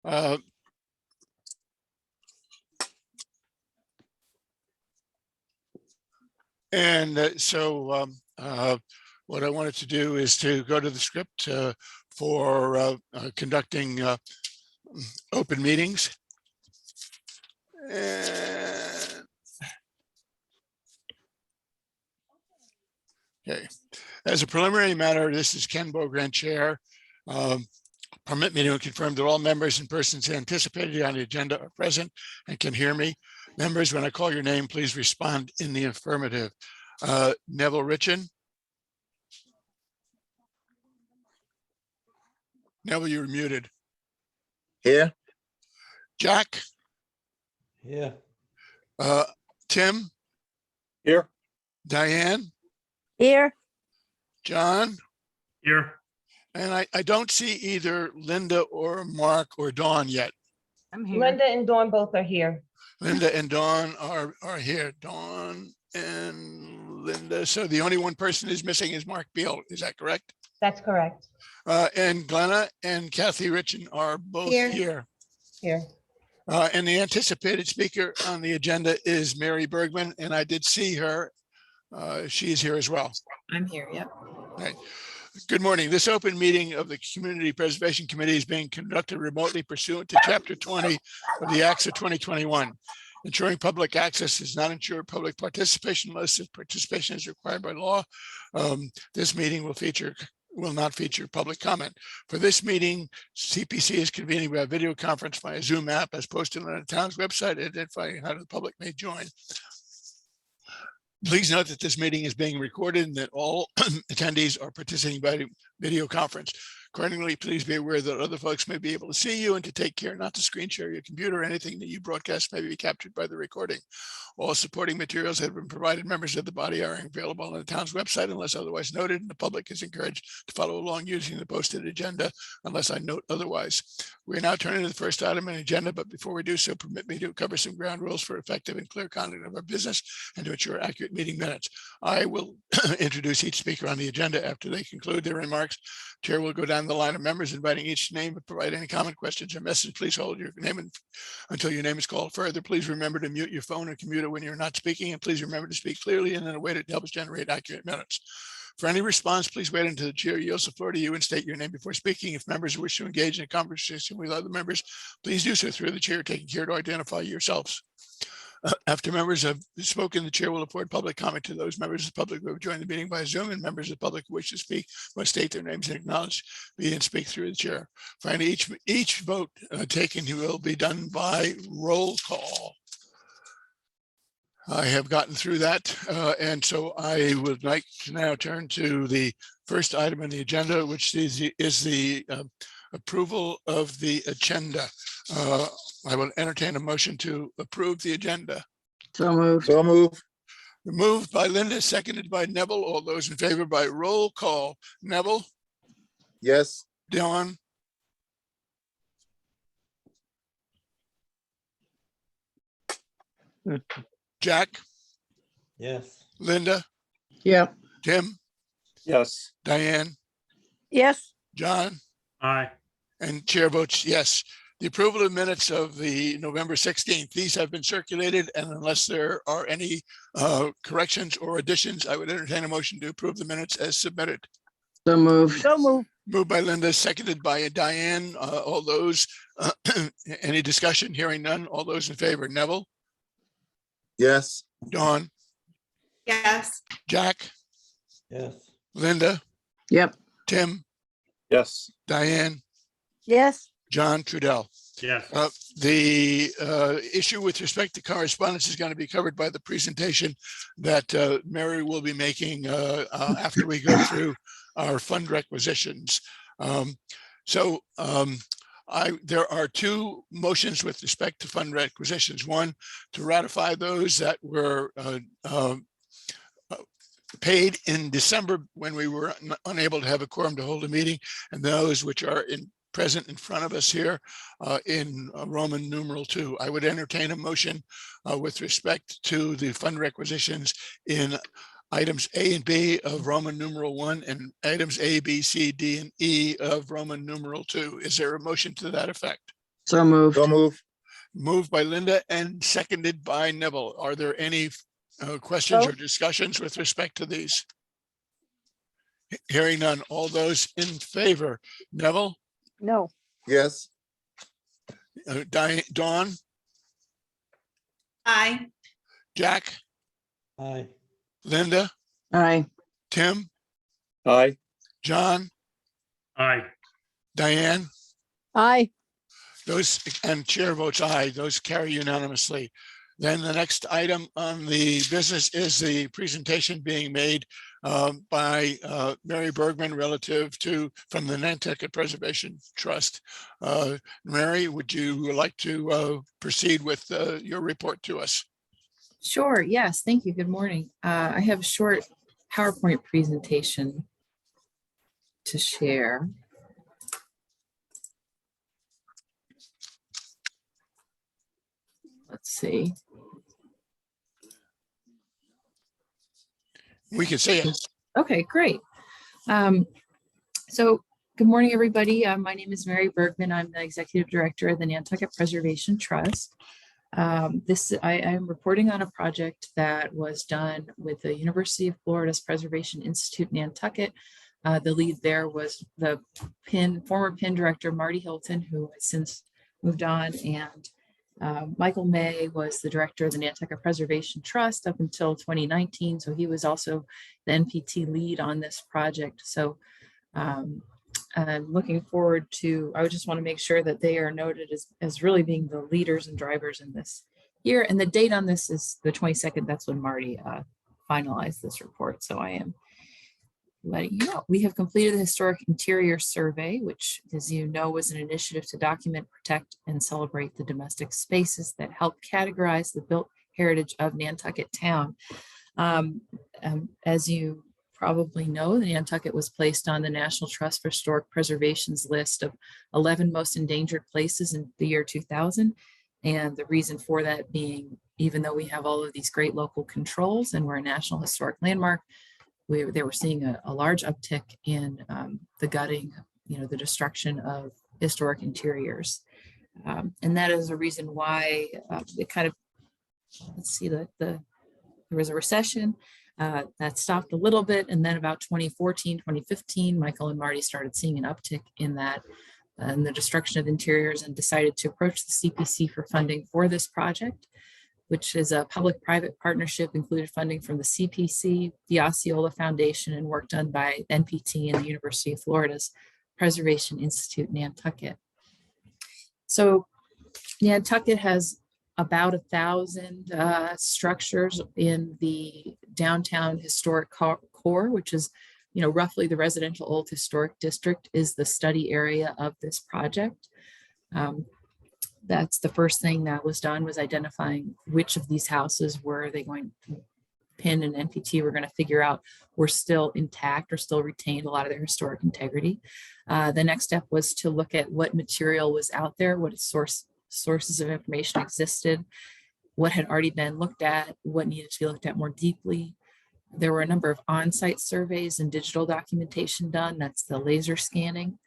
Uh, what I wanted to do is to go to the script for conducting open meetings. And okay, as a preliminary matter, this is Ken Bogrand, Chair. Permit me to confirm that all members and persons anticipated on the agenda are present and can hear me. Members, when I call your name, please respond in the affirmative. Neville Richin. Neville, you're muted. Here. Jack. Yeah. Tim. Here. Diane. Here. John. Here. And I don't see either Linda or Mark or Dawn yet. I'm here. Linda and Dawn both are here. Linda and Dawn are here. Dawn and Linda. So the only one person is missing is Mark Beal. Is that correct? That's correct. And Glenna and Kathy Richin are both here. Here. And the anticipated speaker on the agenda is Mary Bergman, and I did see her. She's here as well. I'm here. Yep. Right. Good morning. This open meeting of the Community Preservation Committee is being conducted remotely pursuant to Chapter 20 of the Acts of 2021. Ensuring public access does not ensure public participation unless participation is required by law. This meeting will not feature public comment. For this meeting, CPC is convening by video conference via Zoom app as posted on the town's website, identifying how the public may join. Please note that this meeting is being recorded and that all attendees are participating by video conference. Accordingly, please be aware that other folks may be able to see you and to take care not to screen share your computer. Anything that you broadcast may be captured by the recording. All supporting materials that have been provided members of the body are available on the town's website unless otherwise noted, and the public is encouraged to follow along using the posted agenda unless I note otherwise. We're now turning to the first item on the agenda, but before we do so, permit me to cover some ground rules for effective and clear conduct of our business and to ensure accurate meeting minutes. I will introduce each speaker on the agenda. After they conclude their remarks, Chair will go down the line of members, inviting each name to provide any comment, questions, or message. Please hold your name until your name is called. Further, please remember to mute your phone or computer when you're not speaking, and please remember to speak clearly and in a way that helps generate accurate minutes. For any response, please wait until the chair yields the floor to you and state your name before speaking. If members wish to engage in a conversation with other members, please do so through the chair, taking care to identify yourselves. After members have spoken, the chair will afford public comment to those members of the public who have joined the meeting by Zoom, and members of the public who wish to speak must state their names and acknowledge me and speak through the chair. Finally, each vote taken will be done by roll call. I have gotten through that, and so I would like to now turn to the first item on the agenda, which is the approval of the agenda. I will entertain a motion to approve the agenda. So moved. So moved. Moved by Linda, seconded by Neville. All those in favor by roll call. Neville, Yes. Dawn, Jack, Yes. Linda, Yep. Tim, Yes. Diane, Yes. John, Aye. and chair votes yes. The approval of minutes of the November 16th. These have been circulated, and unless there are any corrections or additions, I would entertain a motion to approve the minutes as submitted. So moved. So moved. Moved by Linda, seconded by Diane. All those, any discussion? Hearing none. All those in favor. Neville, Yes. Dawn, Yes. Jack, Yes. Linda, Yep. Tim, Yes. Diane, Yes. John Trudell. Yes. The issue with respect to correspondence is going to be covered by the presentation that Mary will be making after we go through our fund requisitions. There are two motions with respect to fund requisitions. One, to ratify those that were paid in December when we were unable to have a quorum to hold a meeting, and those which are present in front of us here in Roman numeral 2. I would entertain a motion with respect to the fund requisitions in items A and B of Roman numeral 1 and items A, B, C, D, and E of Roman numeral 2. Is there a motion to that effect? So moved. So move. Moved by Linda and seconded by Neville. Are there any questions or Vote. discussions with respect to these? Hearing none. All those in favor, Neville, No. Yes. Dawn, Aye. Jack, aye, Linda, Aye. Tim, Aye. John, Aye. Diane, Aye. those, and chair votes aye. Those carry unanimously. Then the next item on the business is the presentation being made by Mary Bergman relative to, from the Nantucket Preservation Trust. Mary, would you like to proceed with your report to us? Sure, yes, thank you. Good morning. I have a short PowerPoint presentation to share. Let's see. We can see it. Okay, great. So good morning, everybody. My name is Mary Bergman. I'm the Executive Director of the Nantucket Preservation Trust. I am reporting on a project that was done with the University of Florida's Preservation Institute, Nantucket. The lead there was the former PIN director, Marty Hilton, who has since moved on, and Michael May was the director of the Nantucket Preservation Trust up until 2019. So he was also the NPT lead on this project. So I'm looking forward to, I would just want to make sure that they are noted as really being the leaders and drivers in this year. And the date on this is the 22nd. That's when Marty finalized this report. So I am letting you know. We have completed the historic interior survey, which, as you know, was an initiative to document, protect, and celebrate the domestic spaces that help categorize the built heritage of Nantucket town. As you probably know, the Nantucket was placed on the National Trust for Historic Preservation's list of 11 most endangered places in the year 2000. And the reason for that being, even though we have all of these great local controls and we're a National Historic Landmark, they were seeing a large uptick in the gutting, the destruction of historic interiors. And that is a reason why it kind of, let's see, there was a recession that stopped a little bit. And then about 2014, 2015, Michael and Marty started seeing an uptick in that and the destruction of interiors, and decided to approach the CPC for funding for this project, which is a public-private partnership, included funding from the CPC, the Osceola Foundation, and work done by NPT and the University of Florida's Preservation Institute, Nantucket. So Nantucket has about 1,000 structures in the downtown historic core, which is, roughly the residential old historic district is the study area of this project. That's the first thing that was done, was identifying which of these houses were they going to, PIN and NPT were going to figure out were still intact or still retained a lot of their historic integrity. The next step was to look at what material was out there, what sources of information existed, what had already been looked at, what needed to be looked at more deeply. There were a number of on-site surveys and digital documentation done. That's the laser scanning.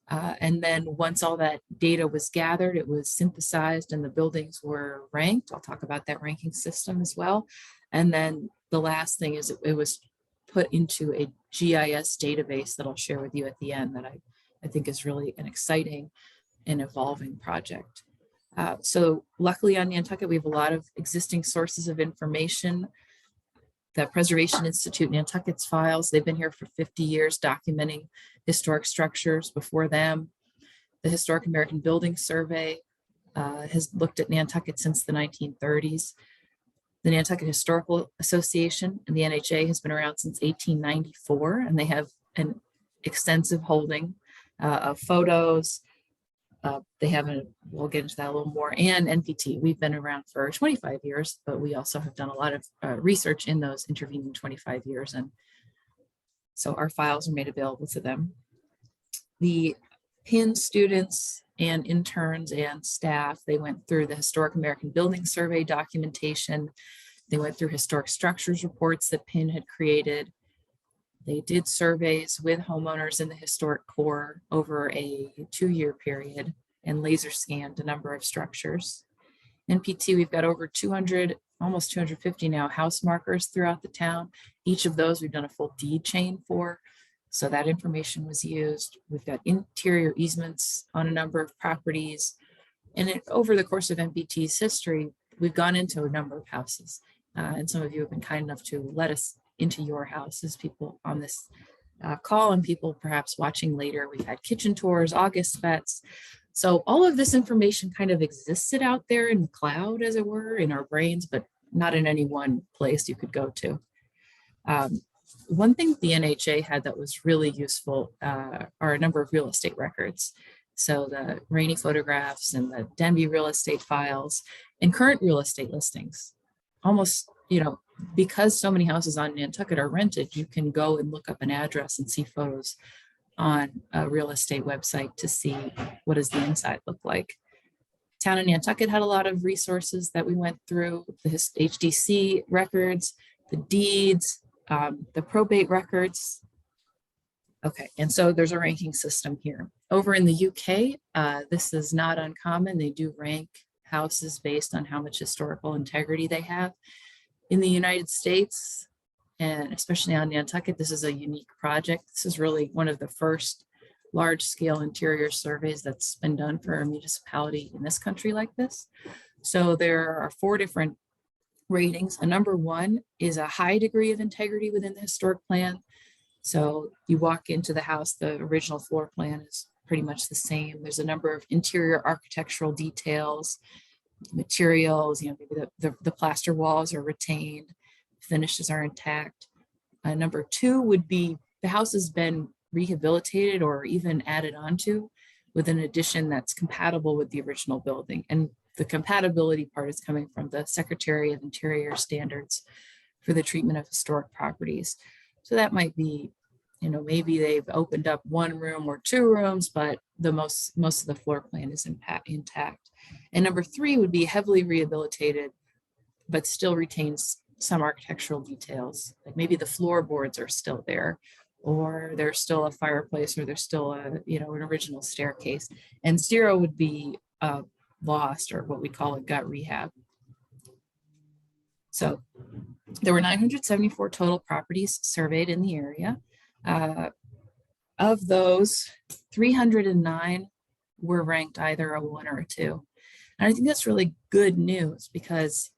And then once all that data was gathered, it was synthesized and the buildings were ranked. I'll talk about that ranking system as well. And then the last thing is it was put into a GIS database that I'll share with you at the end, that I think is really an exciting and evolving project. So luckily on Nantucket, we have a lot of existing sources of information. The Preservation Institute Nantucket's files, they've been here for 50 years documenting historic structures before them. The Historic American Building Survey has looked at Nantucket since the 1930s. The Nantucket Historical Association and the NHA has been around since 1894, and they have an extensive holding of photos. They have, we'll get into that a little more, and NPT. We've been around for 25 years, but we also have done a lot of research in those intervening 25 years. And so our files are made available to them. The PIN students and interns and staff, they went through the Historic American Building Survey documentation. They went through historic structures reports that PIN had created. They did surveys with homeowners in the historic core over a 2-year period. and laser scanned a number of structures. NPT, we've got over 200, almost 250 now, house markers throughout the town. Each of those we've done a full deed chain for. So that information was used. We've got interior easements on a number of properties. And over the course of NPT's history, we've gone into a number of houses. And some of you have been kind enough to let us into your houses, people on this call and people perhaps watching later. We've had kitchen tours, August vets. So all of this information kind of existed out there in the cloud, as it were, in our brains, but not in any one place you could go to. One thing the NHA had that was really useful are a number of real estate records. So the Rainey photographs and the Denby real estate files and current real estate listings. Almost, because so many houses on Nantucket are rented, you can go and look up an address and see photos on a real estate website to see what does the inside look like. Town of Nantucket had a lot of resources that we went through, the HDC records, the deeds, the probate records. Okay, and so there's a ranking system here. Over in the UK, this is not uncommon. They do rank houses based on how much historical integrity they have. In the United States, and especially on Nantucket, this is a unique project. This is really one of the first large-scale interior surveys that's been done for a municipality in this country like this. So there are 4 different ratings. A number 1 is a high degree of integrity within the historic plan. So you walk into the house, the original floor plan is pretty much the same. There's a number of interior architectural details, materials, maybe the plaster walls are retained, finishes are intact. Number 2 would be the house has been rehabilitated or even added onto with an addition that's compatible with the original building. And the compatibility part is coming from the Secretary of Interior standards for the treatment of historic properties. So that might be, maybe they've opened up 1 room or 2 rooms, but the most of the floor plan is intact. And number 3 would be heavily rehabilitated, but still retains some architectural details. Like maybe the floorboards are still there, or there's still a fireplace, or there's still an original staircase. And 0 would be lost, or what we call a gut rehab. So there were 974 total properties surveyed in the area. Of those, 309 were ranked either a 1 or a 2. And I think that's really good news because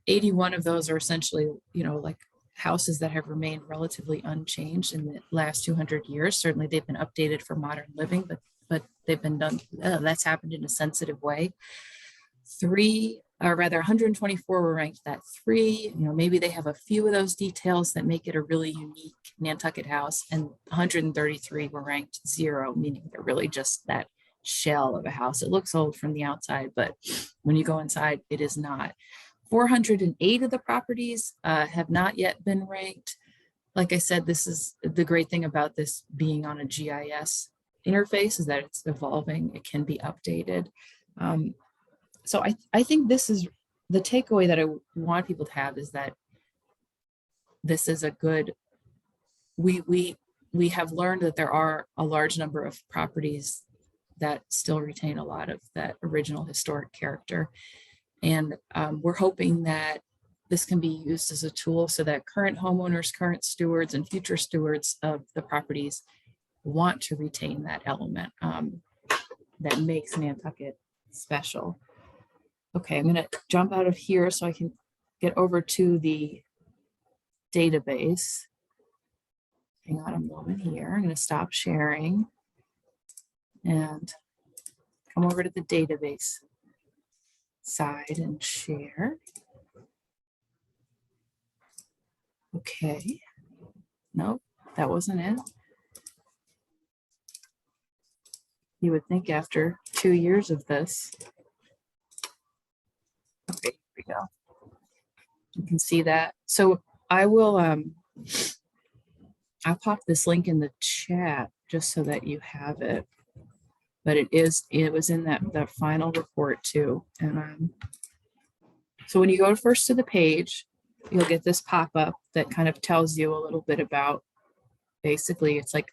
81 of those are essentially, like houses that have remained relatively unchanged in the last 200 years. Certainly they've been updated for modern living, but they've been done, that's happened in a sensitive way. 124 were ranked that 3. Maybe they have a few of those details that make it a really unique Nantucket house, and 133 were ranked 0, meaning they're really just that shell of a house. It looks old from the outside, but when you go inside, it is not. 408 of the properties have not yet been ranked. Like I said, this is the great thing about this being on a GIS interface is that it's evolving. It can be updated. So I think this is the takeaway that I want people to have, is that this is a good, we have learned that there are a large number of properties that still retain a lot of that original historic character. And we're hoping that this can be used as a tool so that current homeowners, current stewards, and future stewards of the properties want to retain that element that makes Nantucket special. Okay, I'm going to jump out of here so I can get over to the database. Hang on a moment here. I'm going to stop sharing and come over to the database side and share. Okay. Nope, that wasn't it. You would think after 2 years of this. Okay, here we go. You can see that. So I will I'll pop this link in the chat just so that you have it. But it was in that final report too. And so when you go first to the page, you'll get this pop-up that kind of tells you a little bit about, basically it's like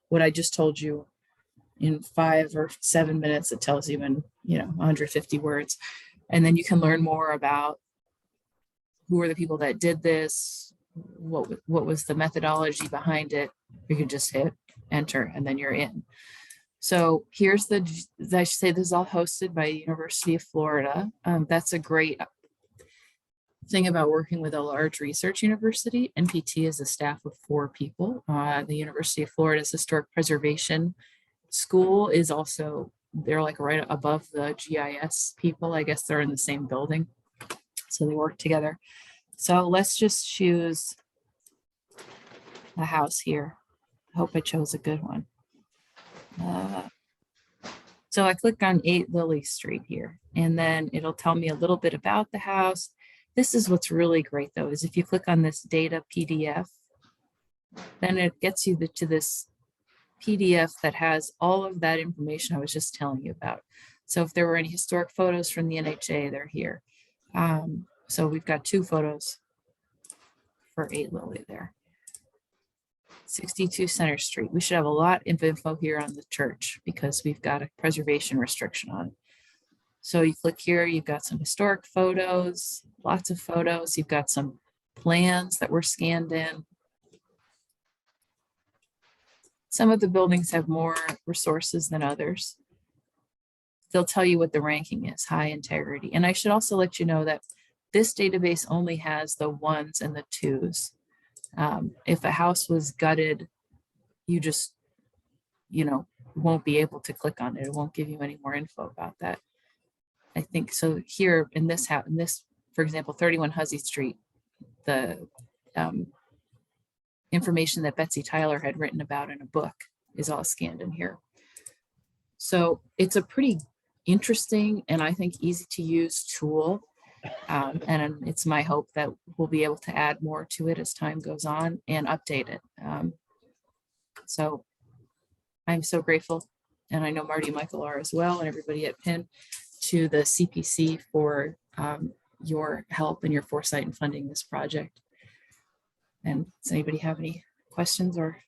what I just told you in 5 or 7 minutes. It tells you in, 150 words. And then you can learn more about who are the people that did this, what was the methodology behind it. You can just hit enter and then you're in. So here's I should say this is all hosted by University of Florida. That's a great thing about working with a large research university. NPT is a staff of 4 people. The University of Florida's Historic Preservation School is also, they're like right above the GIS people. I guess they're in the same building. So they work together. So let's just choose a house here. I hope I chose a good one. So I click on 8 Lily Street here, and then it'll tell me a little bit about the house. This is what's really great though, is if you click on this data PDF, then it gets you to this PDF that has all of that information I was just telling you about. So if there were any historic photos from the NHA, they're here. So we've got 2 photos for 8 Lily there. 62 Center Street. We should have a lot of info here on the church because we've got a preservation restriction on it. So you click here, you've got some historic photos, lots of photos. You've got some plans that were scanned in. Some of the buildings have more resources than others. They'll tell you what the ranking is, high integrity. And I should also let you know that this database only has the 1s and the 2s. If a house was gutted, you just, won't be able to click on it. It won't give you any more info about that. I think so here in this house, for example, 31 Hussey Street, the information that Betsy Tyler had written about in a book is all scanned in here. So it's a pretty interesting and I think easy to use tool. And it's my hope that we'll be able to add more to it as time goes on and update it. So I'm so grateful, and I know Marty and Michael are as well, and everybody at Penn, to the CPC for your help and your foresight in funding this project. And does anybody have any questions or?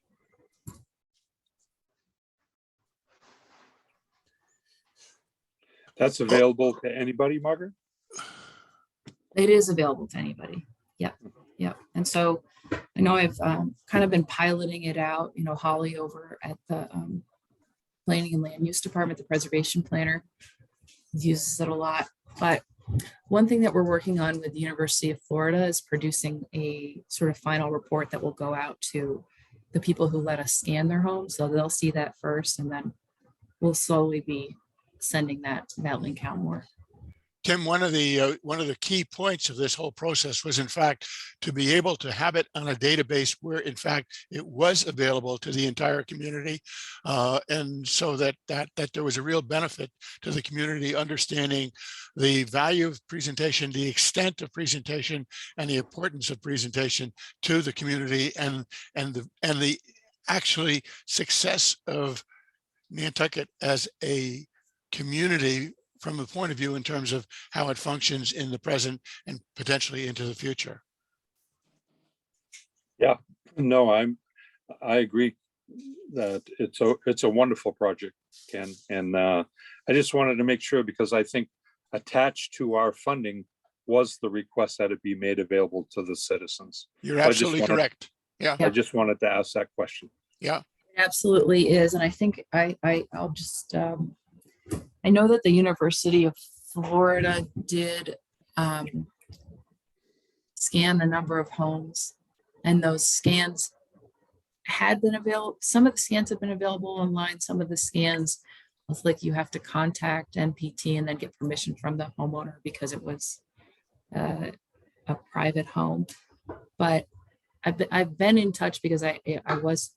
That's available to anybody, Margaret? It is available to anybody. Yep. Yep. And so I know I've kind of been piloting it out, Holly over at the Planning and Land Use Department, the preservation planner uses it a lot. But one thing that we're working on with the University of Florida is producing a sort of final report that will go out to the people who let us scan their homes. So they'll see that first, and then we'll slowly be sending that link out more. Tim, one of the key points of this whole process was, in fact, to be able to have it on a database where, in fact, it was available to the entire community, and so that there was a real benefit to the community understanding the value of presentation, the extent of presentation, and the importance of presentation to the community, and the actually success of Nantucket as a community from the point of view in terms of how it functions in the present and potentially into the future. Yeah, no, I agree that it's a wonderful project, Ken. And I just wanted to make sure, because I think attached to our funding was the request that it be made available to the citizens. You're absolutely correct. Yeah. I just wanted to ask that question. Yeah. It absolutely is. And I think I'll just, I know that the University of Florida did scan a number of homes, and those scans had been available. Some of the scans have been available online. Some of the scans was like you have to contact NPT and then get permission from the homeowner because it was a private home. But I've been in touch because I was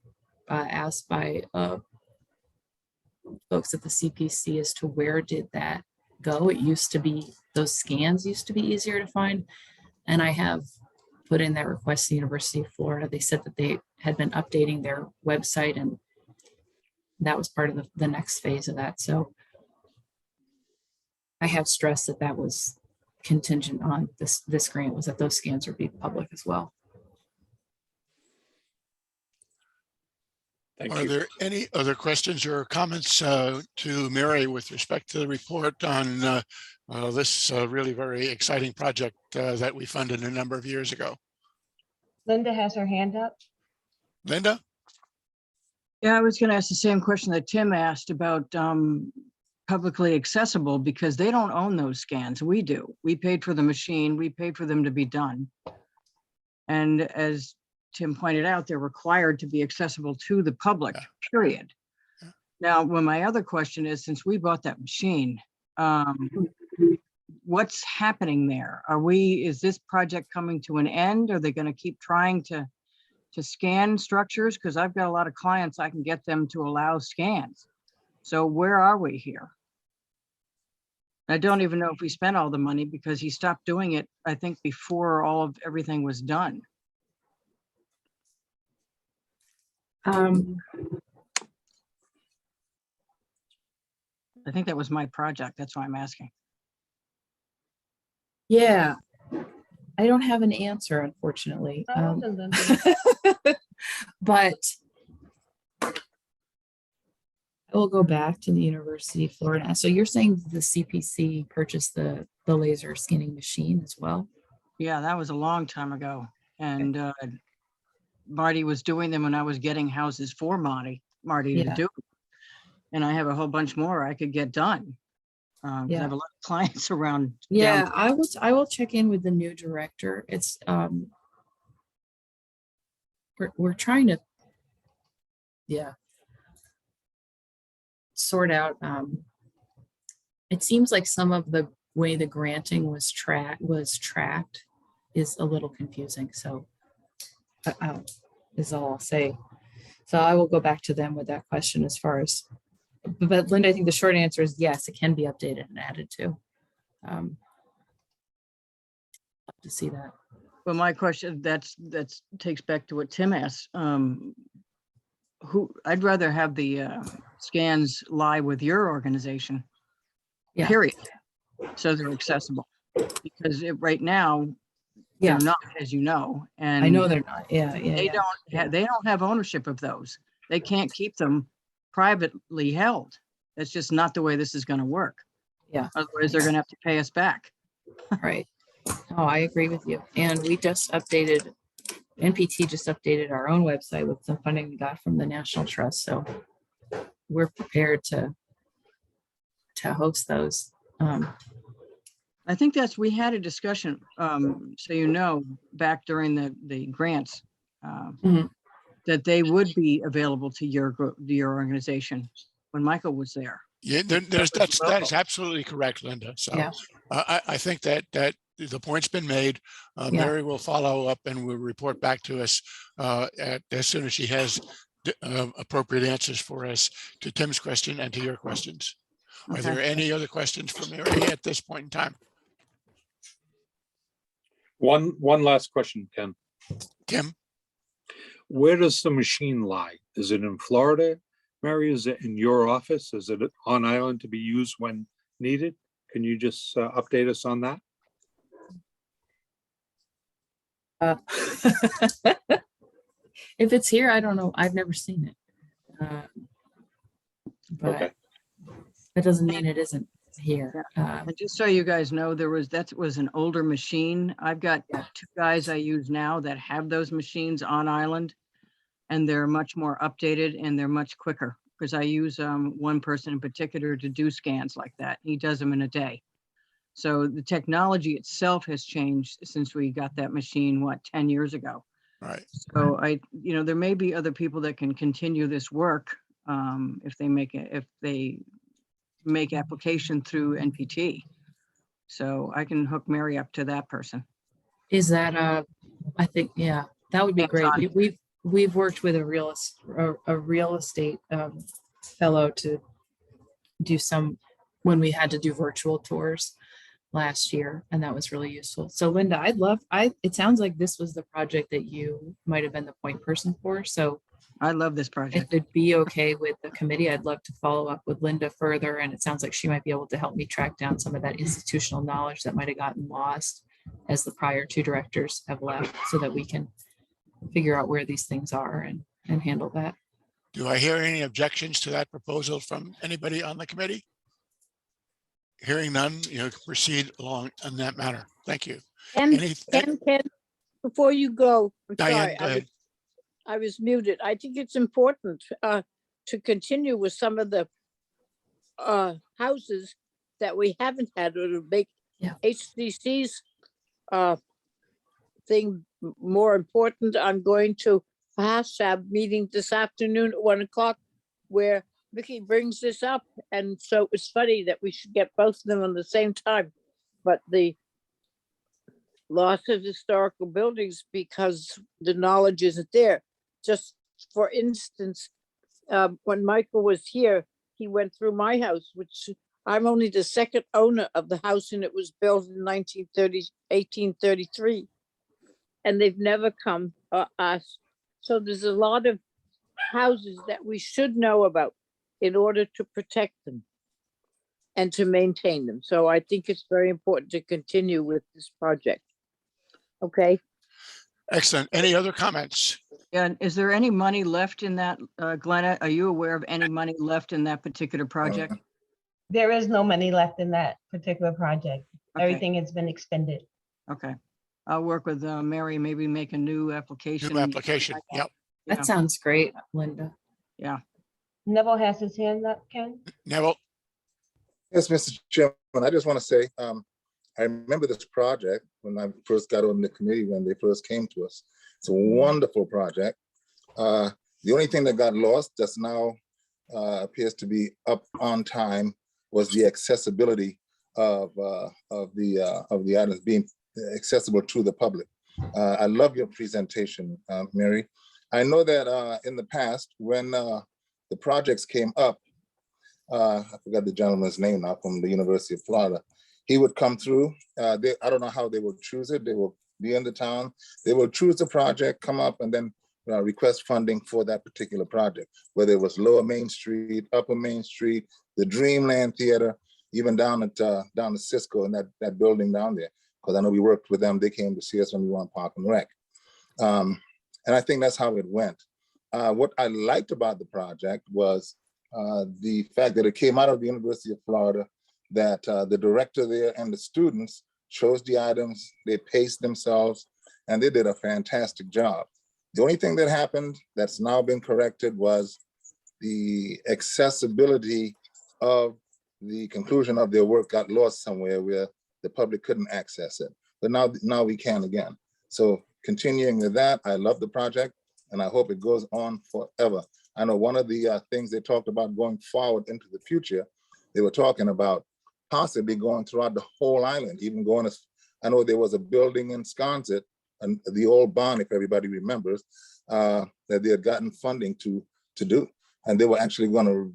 asked by folks at the CPC as to where did that go. It used to be, those scans used to be easier to find. And I have put in that request to the University of Florida. They said that they had been updating their website, and that was part of the next phase of that. So I have stressed that that was contingent on this grant, was that those scans would be public as well. Thank Are you. there any other questions or comments to Mary with respect to the report on this really very exciting project that we funded a number of years ago? Linda has her hand up. Linda? Yeah, I was going to ask the same question that Tim asked about publicly accessible, because they don't own those scans. We do. We paid for the machine. We paid for them to be done. And as Tim pointed out, they're required to be accessible to the public, Yeah. period. Yeah. Now, well, my other question is, since we bought that machine, what's happening there? Is this project coming to an end? Are they going to keep trying to scan structures? Because I've got a lot of clients, I can get them to allow scans. So where are we here? I don't even know if we spent all the money, because he stopped doing it, I think, before everything was done. I think that was my project. That's why I'm asking. Yeah, I don't have an answer, unfortunately. That wasn't Linda. But I will go back to the University of Florida. So you're saying the CPC purchased the laser scanning machine as well? Yeah, that was a long time ago. And Marty was doing them when I was getting houses for Marty to Yeah. do. And I have a whole bunch more I could get done. 'Cause I have a lot of clients around. Yeah, down- I will check in with the new director. It's we're trying to sort out it seems like some of the way the granting was tracked is a little confusing. So is all I'll say. So I will go back to them with that question as far as, but Linda, I think the short answer is yes, it can be updated and added to. Love to see that. Well, my question, that's takes back to what Tim asked. I'd rather have the scans lie with your organization. Yeah. Period. So they're accessible, because right now Yeah, they're not, as you know. And I know they're not. Yeah, they don't have ownership of those. They can't keep them privately held. That's just not the way this is going to work. Yeah. Otherwise, they're going to have to pay us back. Right. Oh, I agree with you. And we just updated, NPT just updated our own website with some funding we got from the National Trust. So we're prepared to host those. I think we had a discussion, so you know, back during the grants, Mhm. that they would be available to your organization when Michael was there. Yeah, that is absolutely correct, Linda. So Yeah. I think that the point's been made. Yeah. Mary will follow up and will report back to us as soon as she has appropriate answers for us to Tim's question and to your questions. Are there any other questions for Mary at this point in time? One last question, Ken. Tim? Where does the machine lie? Is it in Florida, Mary? Is it in your office? Is it on island to be used when needed? Can you just update us on that? If it's here, I don't know. I've never seen it. But Okay. that doesn't mean it isn't here. And just so you guys know, that was an older machine. I've got two guys I use now that have those machines on island, and they're much more updated and they're much quicker, because I use one person in particular to do scans like that. He does them in a day. So the technology itself has changed since we got that machine, 10 years ago. Right. So there may be other people that can continue this work if they make application through NPT. So I can hook Mary up to that person. Is that I think, yeah, that would be great. We've worked with a real estate fellow to do some, when we had to do virtual tours last year, and that was really useful. So Linda, it sounds like this was the project that you might have been the point person for. So I love this if project. it'd be okay with the committee, I'd love to follow up with Linda further. And it sounds like she might be able to help me track down some of that institutional knowledge that might have gotten lost as the prior two directors have left, so that we can figure out where these things are and handle that. Do I hear any objections to that proposal from anybody on the committee? Hearing none, you can proceed along in that manner. Thank you. And Any, Ken, before you go, I'm Diane, sorry, go ahead. I was muted. I think it's important to continue with some of the houses that we haven't had, or to make Yeah. HCC's thing more important. I'm going to perhaps have a meeting this afternoon at 1 o'clock where Vicky brings this up. And so it's funny that we should get both of them on the same time. But the loss of historical buildings because the knowledge isn't there. Just for instance, when Michael was here, he went through my house, which I'm only the second owner of the house, and it was built in 1833. And they've never come asked. So there's a lot of houses that we should know about in order to protect them and to maintain them. So I think it's very important to continue with this project. Okay. Excellent. Any other comments? And is there any money left in that, Glenna? Are you aware of any money left in that particular project? There is no money left in that particular project. Okay. Everything has been expended. Okay. I'll work with Mary, maybe make a new application. New application. Yep. Yeah. That sounds great, Linda. Yeah. Neville has his hand up, Ken? Neville, Yes, Mr. Chairman, I just want to say, I remember this project when I first got on the committee, when they first came to us. It's a wonderful project. The only thing that got lost just now appears to be up on time was the accessibility of the items being accessible to the public. I love your presentation, Mary. I know that in the past, when the projects came up, I forgot the gentleman's name now, from the University of Florida. He would come through. I don't know how they would choose it. They will be in the town. They will choose the project, come up, and then request funding for that particular project, whether it was Lower Main Street, Upper Main Street, the Dreamland Theater, even down at Cisco in that building down there. Because I know we worked with them. They came to see us when we were on Park and Rec. And I think that's how it went. What I liked about the project was the fact that it came out of the University of Florida, that the director there and the students chose the items, they paced themselves, and they did a fantastic job. The only thing that happened that's now been corrected was the accessibility of the conclusion of their work got lost somewhere where the public couldn't access it. But now we can again. So continuing with that, I love the project and I hope it goes on forever. I know one of the things they talked about going forward into the future, they were talking about possibly going throughout the whole island, even going as, I know there was a building in Sconset, and the old barn, if everybody remembers, that they had gotten funding to do. And they were actually going to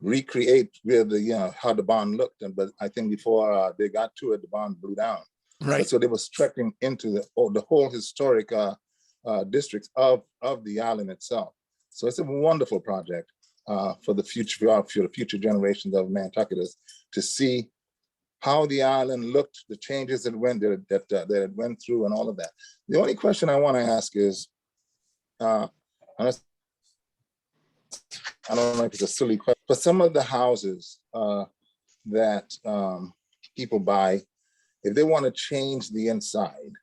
recreate where the, how the barn looked. But I think before they got to it, the barn blew down. right. So they were stretching into the whole historic districts of the island itself. So it's a wonderful project for the future generations of Nantucketers to see how the island looked, the changes that it went through, and all of that. The only question I want to ask is, I don't know if it's a silly question, but some of the houses that people buy, if they want to change the inside,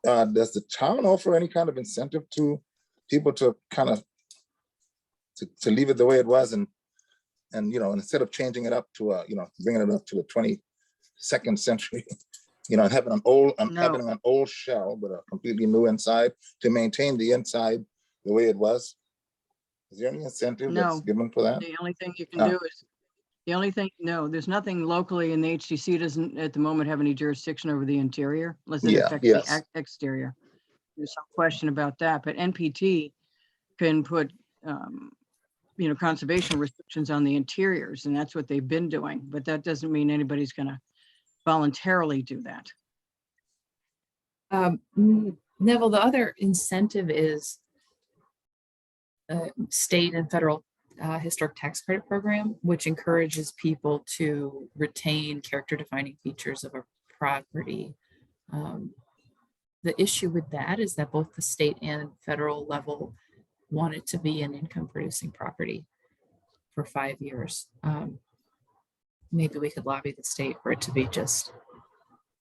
does the town offer any kind of incentive to people to kind of to leave it the way it was, and instead of changing it up to bringing it up to the 22nd century, and having an old shell but a completely new inside, to maintain the inside the way it was? Is there any incentive that's given for that? The only thing you can do is, there's nothing locally, and the HCC doesn't at the moment have any jurisdiction over the interior, unless it affects the exterior. There's some question about that, but NPT can put conservation restrictions on the interiors, and that's what they've been doing, but that doesn't mean anybody's going to voluntarily do that. Neville, the other incentive is state and federal historic tax credit program, which encourages people to retain character defining features of a property. The issue with that is that both the state and federal level want it to be an income producing property for 5 years. Maybe we could lobby the state for it to be just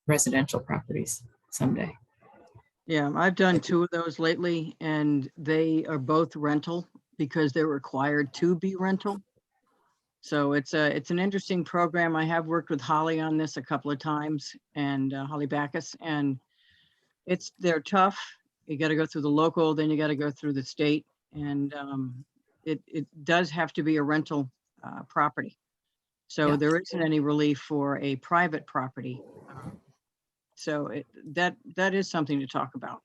residential properties someday. Yeah, I've done 2 of those lately, and they are both rental because they're required to be rental. So it's an interesting program. I have worked with Holly on this a couple of times, and Holly Backus, and they're tough. You got to go through the local, then you got to go through the state, and it does have to be a rental property. So Yeah. there isn't any relief for a private property. So that is something to talk about.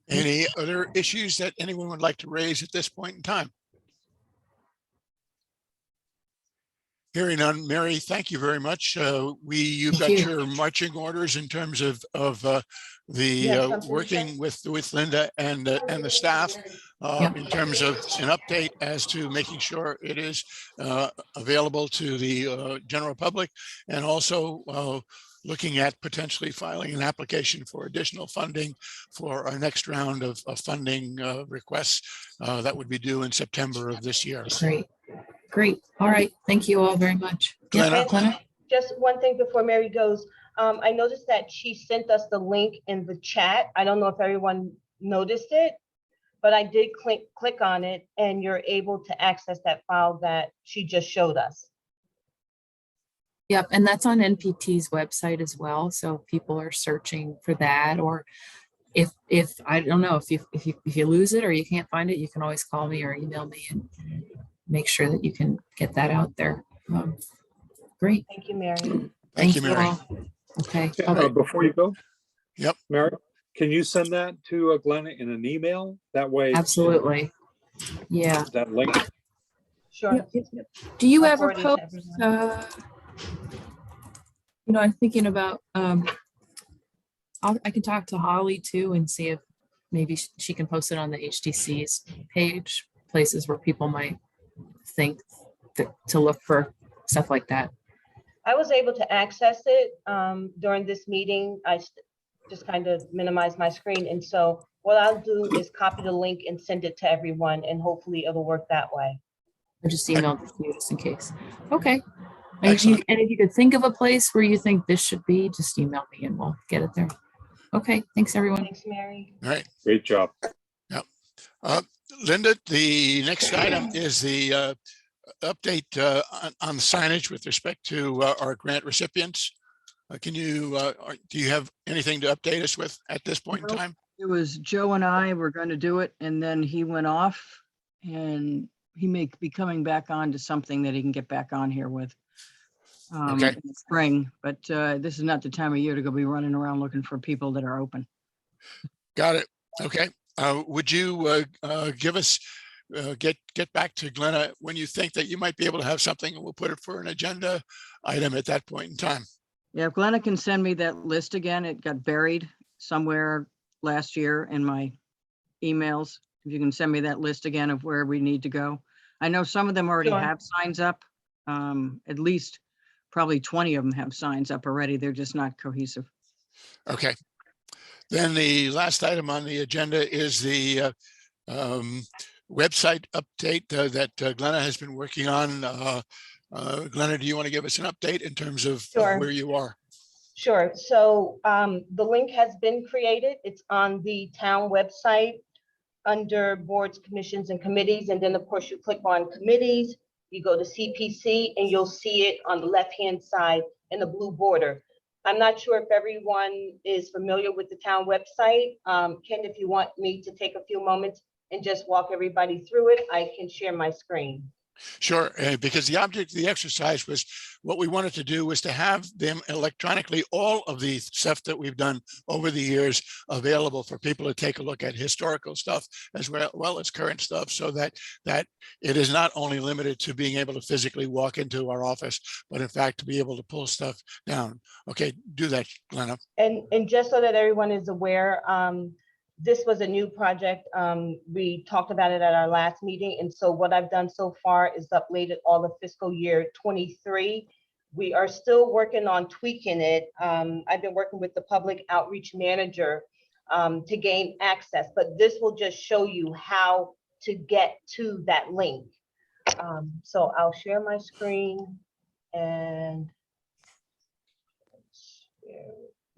Any other issues that anyone would like to raise at this point in time? Hearing none, Mary, thank you very much. You've got Thank you. your marching orders in terms of Yes, something to working with Linda and the staff Yep. in terms of an update as to making sure it is available to the general public, and also looking at potentially filing an application for additional funding for our next round of funding requests that would be due in September of this year. Great. All right. Thank you all very much. Yeah, Glenna? Glenna? Just one thing before Mary goes. I noticed that she sent us the link in the chat. I don't know if everyone noticed it, but I did click on it, and you're able to access that file that she just showed us. Yep, and that's on NPT's website as well. So if people are searching for that, or if I don't know, if you lose it or you can't find it, you can always call me or email me and make sure that you can get that out there. Great. Thank you, Mary. Thank you, Mary. all. Okay. Before you go. Yep. Mary, can you send that to Glenna in an email? That way. Absolutely. Yeah. That link. Sure. Do you I'll ever forward it to post, everyone. I'm thinking about, I can talk to Holly too and see if maybe she can post it on the HTC's page, places where people might think to look for stuff like that. I was able to access it during this meeting. I just kind of minimized my screen. And so what I'll do is copy the link and send it to everyone, and hopefully it'll work that way. I just emailed it to you just in case. Okay. And Excellent. if you could think of a place where you think this should be, just email me and we'll get it there. Okay. Thanks, everyone. Thanks, Mary. All right. Great job. Linda, the next item is the update on signage with respect to our grant recipients. Do you have anything to update us with at this point in Nope. time? It was Joe and I were going to do it, and then he went off, and he may be coming back on to something that he can get back on here with Okay. in the spring. But this is not the time of year to go be running around looking for people that are open. Got it. Okay. Would you give us, get back to Glenna when you think that you might be able to have something, and we'll put it for an agenda item at that point in time. Yeah, if Glenna can send me that list again, it got buried somewhere last year in my emails. If you can send me that list again of where we need to go. I know some of them already Sure. have signs up. At least probably 20 of them have signs up already. They're just not cohesive. Okay. Then the last item on the agenda is the website update that Glenna has been working on. Glenna, do you want to give us an update in terms of Sure. where you are? Sure. So the link has been created. It's on the town website under boards, commissions, and committees. And then, of course, you click on committees, you go to CPC, and you'll see it on the left-hand side in the blue border. I'm not sure if everyone is familiar with the town website. Ken, if you want me to take a few moments and just walk everybody through it, I can share my screen. Sure, because the object of the exercise was, what we wanted to do was to have them electronically, all of the stuff that we've done over the years available for people to take a look at, historical stuff as well as current stuff, so that it is not only limited to being able to physically walk into our office, but in fact to be able to pull stuff down. Okay, do that, Glenna. And just so that everyone is aware, this was a new project. We talked about it at our last meeting. And so what I've done so far is updated all the fiscal year 23. We are still working on tweaking it. I've been working with the public outreach manager to gain access, but this will just show you how to get to that link. So I'll share my screen and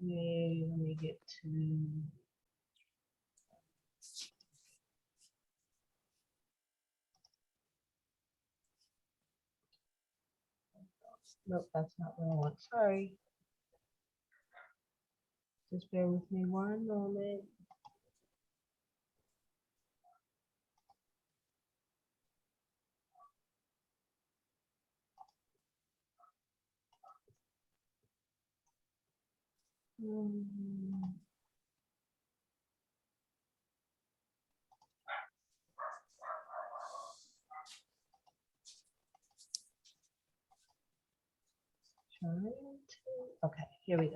let me get to. Nope, that's not what I want. Sorry. Just bear with me one moment. Okay, here we go.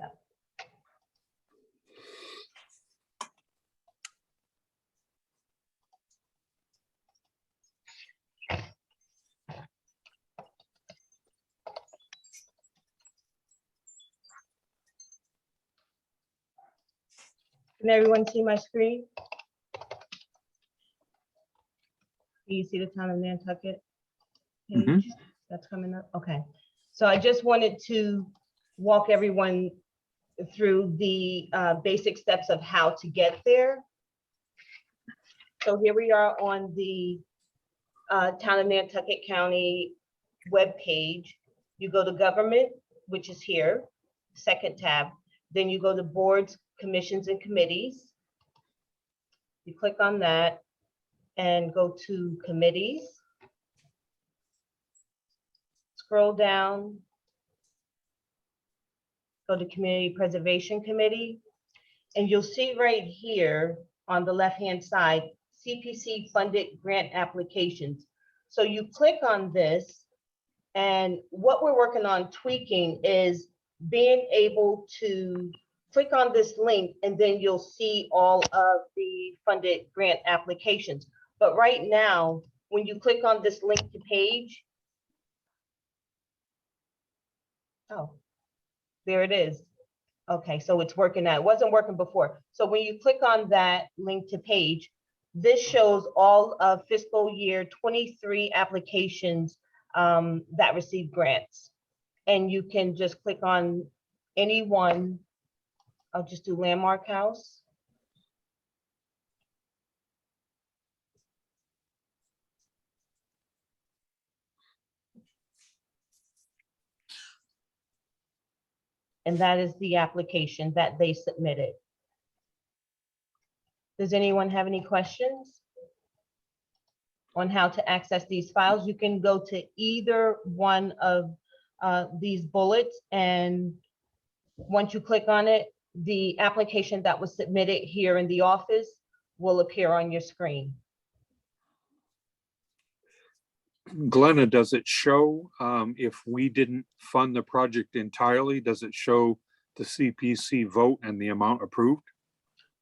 Can everyone see my screen? Do you see the town of Nantucket Mhm. page that's coming up? Okay. So I just wanted to walk everyone through the basic steps of how to get there. So here we are on the town of Nantucket County webpage. You go to government, which is here, second tab. Then you go to boards, commissions, and committees. You click on that and go to committees. Scroll down, go to Community Preservation Committee, and you'll see right here on the left-hand side, CPC funded grant applications. So you click on this, and what we're working on tweaking is being able to click on this link, and then you'll see all of the funded grant applications. But right now, when you click on this link to page, oh, there it is. Okay, so it's working now. It wasn't working before. So when you click on that link to page, this shows all of fiscal year 23 applications that received grants. And you can just click on any one. I'll just do Landmark House. And that is the application that they submitted. Does anyone have any questions on how to access these files? You can go to either one of these bullets, and once you click on it, the application that was submitted here in the office will appear on your screen. Glenna, does it show if we didn't fund the project entirely? Does it show the CPC vote and the amount approved?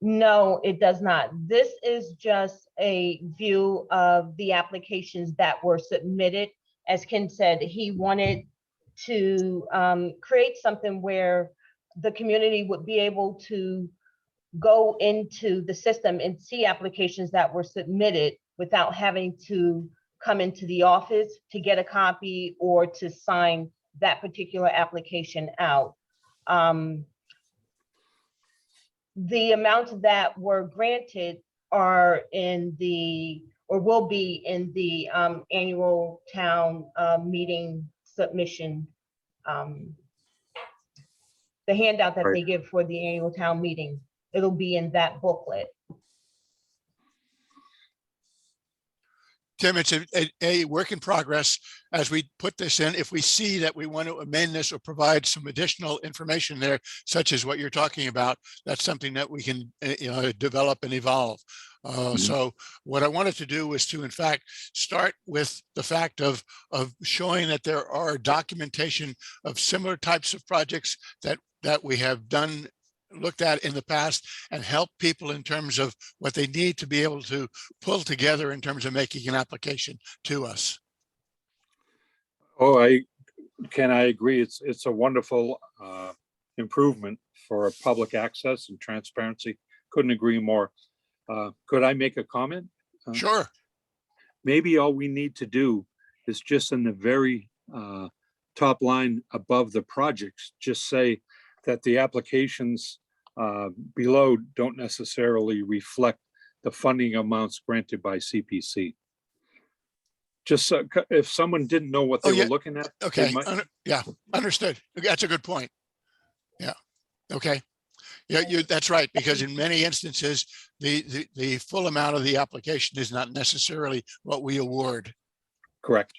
No, it does not. This is just a view of the applications that were submitted. As Ken said, he wanted to create something where the community would be able to go into the system and see applications that were submitted without having to come into the office to get a copy or to sign that particular application out. The amounts that were granted are in the, or will be in the annual town meeting submission. The handout that Right. they give for the annual town meeting, it'll be in that booklet. Tim, it's a work in progress. As we put this in, if we see that we want to amend this or provide some additional information there, such as what you're talking about, that's something that we can develop and evolve. So what I wanted to do was to, in fact, start with the fact of showing that there are documentation of similar types of projects that we have done, looked at in the past, and help people in terms of what they need to be able to pull together in terms of making an application to us. Oh, I agree. It's a wonderful improvement for public access and transparency couldn't agree more. Could I make a comment? Sure. Maybe all we need to do is just in the very top line above the projects, just say that the applications below don't necessarily reflect the funding amounts granted by CPC. Just so, if someone didn't know what Oh, they yeah. were looking at. they Okay. might- Yeah, understood. That's a good point. Yeah. Okay. Yeah, that's right, because in many instances, the full amount of the application is not necessarily what we award. Correct.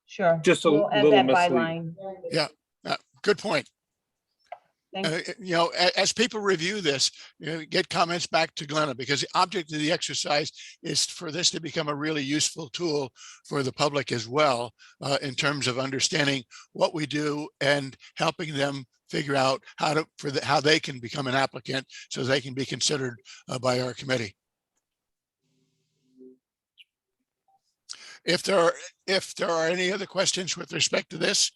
Sure. Just a We'll add little that misleading. byline. Good point. Thank As people review this, get comments back to Glenna, because the object of the exercise is for this to become a really useful tool for the public as well, in terms of understanding what we do and helping them figure out how they can become an applicant so they can be considered by our committee. If there are any other questions with respect to this,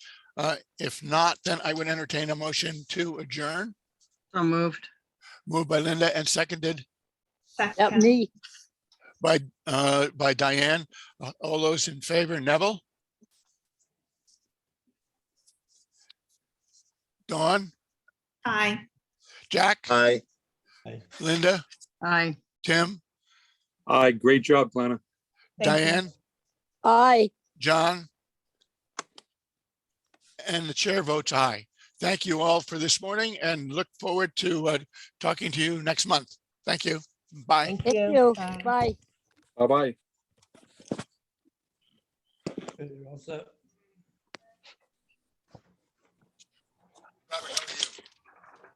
if not, then I would entertain a motion to adjourn. So moved. Moved by Linda and seconded That me. by Diane. All those in favor, Neville? Dawn? Aye. Jack? Aye. Linda? Aye. Tim? Aye, great job, Glenna. Thank you. Diane? Aye. John? And the chair votes aye. Thank you all for this morning and look forward to talking to you next month. Thank you. Bye. Thank Thank you. you. Bye. Bye. Bye-bye. All set.